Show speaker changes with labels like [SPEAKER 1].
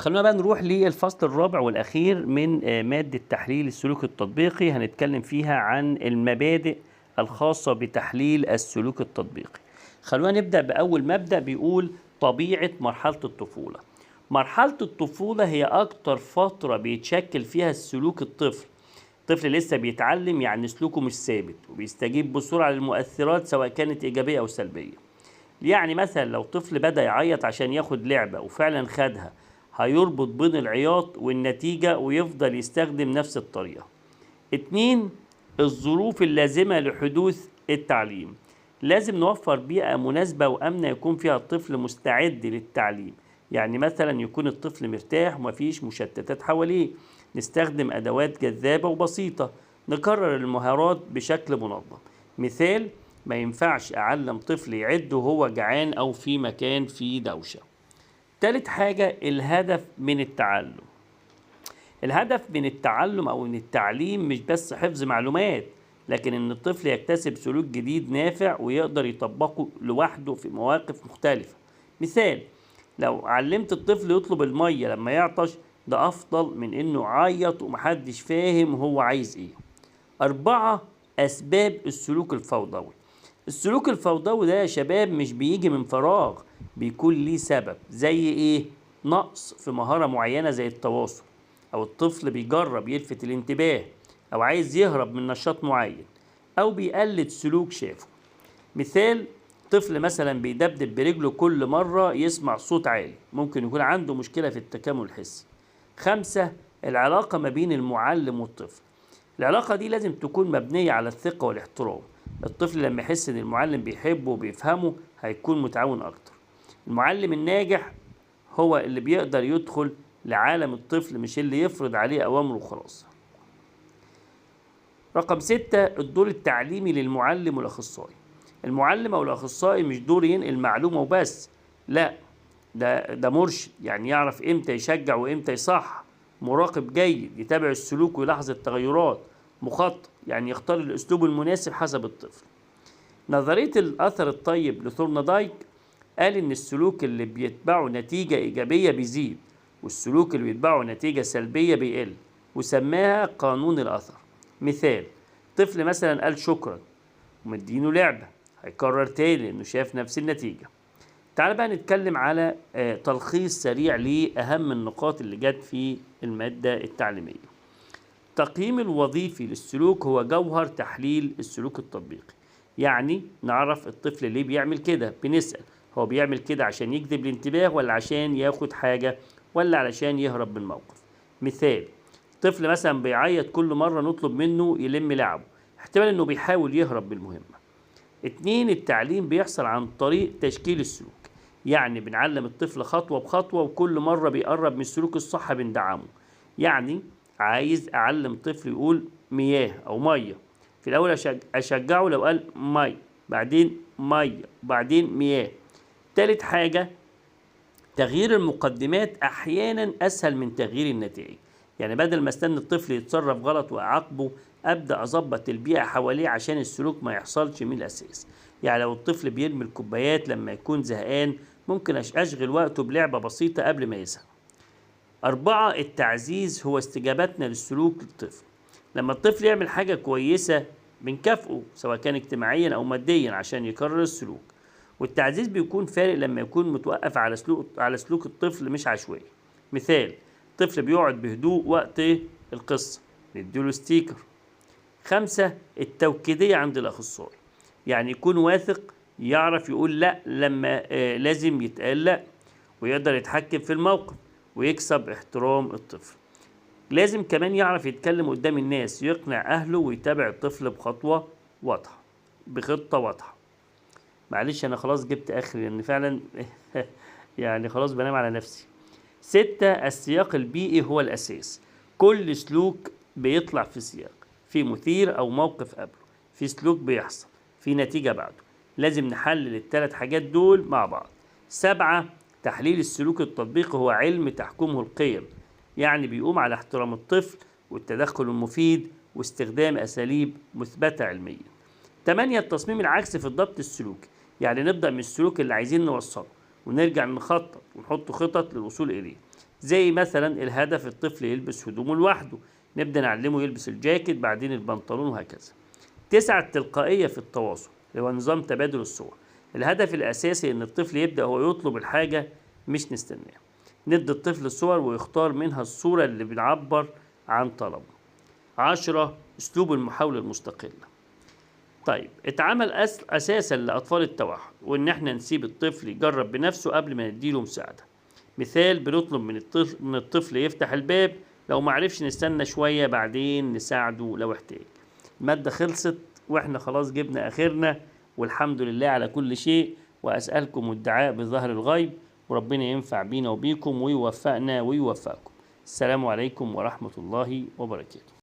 [SPEAKER 1] خلونا بقى نروح للفصل الرابع والأخير من مادة تحليل السلوك التطبيقي. هنتكلم فيها عن المبادئ الخاصة بتحليل السلوك التطبيقي. خلونا نبدأ بأول مبدأ بيقول طبيعة مرحلة الطفولة. مرحلة الطفولة هي أكتر فترة بيتشكل فيها السلوك الطفل. الطفل لسه بيتعلم، يعني سلوكه مش ثابت وبيستجيب بسرعة للمؤثرات سواء كانت إيجابية أو سلبية. يعني مثلا لو طفل بدأ يعيط عشان ياخد لعبة وفعلا خدها، هيربط بين العياط والنتيجة ويفضل يستخدم نفس الطريقة. 2. الظروف اللازمة لحدوث التعليم. لازم نوفر بيئة مناسبة وأمنة يكون فيها الطفل مستعد للتعليم. يعني مثلا يكون الطفل مرتاح ومفيش مشتتات حواليه. نستخدم أدوات جذابة وبسيطة. نكرر المهارات بشكل منظم. مثال: ما ينفعش أعلم طفل يعد وهو جعان أو في مكان فيه دوشة. تالت حاجة الهدف من التعلم. الهدف من التعلم أو من التعليم مش بس حفظ معلومات، لكن إن الطفل يكتسب سلوك جديد نافع ويقدر يطبقه لوحده في مواقف مختلفة. مثال: لو علمت الطفل يطلب المية لما يعطش، ده أفضل من إنه يعيط ومحدش فاهم هو عايز إيه. 4. أسباب السلوك الفوضوي. السلوك الفوضوي ده يا شباب مش بيجي من فراغ، بيكون ليه سبب. زي ايه؟ نقص في مهارة معينة زي التواصل، او الطفل بيجرب يلفت الانتباه، او عايز يهرب من نشاط معين، او بيقلد سلوك شافه. مثال: طفل مثلا بيدبدب برجله كل مرة يسمع صوت عالي، ممكن يكون عنده مشكلة في التكامل الحسي. 5. العلاقة ما بين المعلم والطفل. العلاقة دي لازم تكون مبنية على الثقة والاحترام. الطفل لما يحس ان المعلم بيحبه وبيفهمه هيكون متعاون اكتر. المعلم الناجح هو اللي بيقدر يدخل لعالم الطفل، مش اللي يفرض عليه اوامره وخلاص. رقم 6. الدور التعليمي للمعلم والاخصائي. المعلم او الاخصائي مش دور ينقل معلومة وبس، لا، ده مرشد، يعني يعرف امتى يشجع وامتى يصح. مراقب جيد يتابع السلوك ويلاحظ التغيرات. مخطط، يعني يختار الاسلوب المناسب حسب الطفل. نظرية الاثر الطيب لثورندايك قال ان السلوك اللي بيتبعه نتيجة ايجابية بيزيد، والسلوك اللي بيتبعه نتيجة سلبية بيقل، وسماها قانون الاثر. مثال: طفل مثلا قال شكرا ومدينه لعبة، هيكرر تاني لانه شاف نفس النتيجة. تعال بقى نتكلم على تلخيص سريع لأهم النقاط اللي جت في المادة التعليمية. التقييم الوظيفي للسلوك هو جوهر تحليل السلوك التطبيقي. يعني نعرف الطفل ليه بيعمل كده، بنسأل هو بيعمل كده عشان يجذب الانتباه، ولا عشان ياخد حاجة، ولا علشان يهرب من موقف. مثال: طفل مثلا بيعيط كل مرة نطلب منه يلم لعبه، احتمال انه بيحاول يهرب من المهمة. 2. التعليم بيحصل عن طريق تشكيل السلوك. يعني بنعلم الطفل خطوة بخطوة، وكل مرة بيقرب من السلوك الصح بندعمه. يعني عايز أعلم طفل يقول مياه أو مية، في الأول أشجعه لو قال مي، بعدين مية، بعدين مياه. تالت حاجة تغيير المقدمات أحيانا أسهل من تغيير النتائج. يعني بدل ما استنى الطفل يتصرف غلط وأعاقبه، أبدأ أظبط البيئة حواليه عشان السلوك ما يحصلش من الأساس. يعني لو الطفل بيرمي الكوبايات لما يكون زهقان، ممكن أشغل وقته بلعبة بسيطة قبل ما يزهق. 4. التعزيز هو استجابتنا للسلوك للطفل. لما الطفل يعمل حاجة كويسة بنكافئه سواء كان اجتماعيا أو ماديا عشان يكرر السلوك. والتعزيز بيكون فارق لما يكون متوقف على سلوك الطفل مش عشوائي. مثال: طفل بيقعد بهدوء وقت القصة، نديله ستيكر. 5. التوكيدية عند الأخصائي. يعني يكون واثق، يعرف يقول لا لما لازم يتقال لا، ويقدر يتحكم في الموقف ويكسب احترام الطفل. لازم كمان يعرف يتكلم قدام الناس، يقنع أهله، ويتابع الطفل بخطة واضحة. معلش أنا خلاص جبت آخر لأن فعلا يعني خلاص بنام على نفسي. 6. السياق البيئي هو الأساس. كل سلوك بيطلع في سياق، في مثير أو موقف قبله، في سلوك بيحصل، في نتيجة بعده. لازم نحلل الثلاث حاجات دول مع بعض. 7. تحليل السلوك التطبيقي هو علم تحكمه القيم. يعني بيقوم على احترام الطفل والتدخل المفيد واستخدام أساليب مثبتة علميا. 8. التصميم العكسي في الضبط السلوكي. يعني نبدأ من السلوك اللي عايزين نوصله ونرجع نخطط ونحط خطط للوصول إليه. زي مثلا الهدف الطفل يلبس هدومه لوحده، نبدأ نعلمه يلبس الجاكيت بعدين البنطلون وهكذا. 9 التلقائية في التواصل اللي هو نظام تبادل الصور. الهدف الأساسي إن الطفل يبدأ هو يطلب الحاجة مش نستناها. ندي الطفل الصور ويختار منها الصورة اللي بنعبر عن طلبه. 10 أسلوب المحاولة المستقلة. طيب اتعمل أساسا لأطفال التوحد، وإن احنا نسيب الطفل يجرب بنفسه قبل ما نديله مساعدة. مثال، بنطلب من الطفل يفتح الباب، لو معرفش نستنى شوية بعدين نساعده لو احتاج. المادة خلصت واحنا خلاص جبنا آخرنا، والحمد لله على كل شيء، وأسألكم الدعاء بظهر الغيب، وربنا ينفع بينا وبيكم ويوفقنا ويوفقكم. السلام عليكم ورحمة الله وبركاته.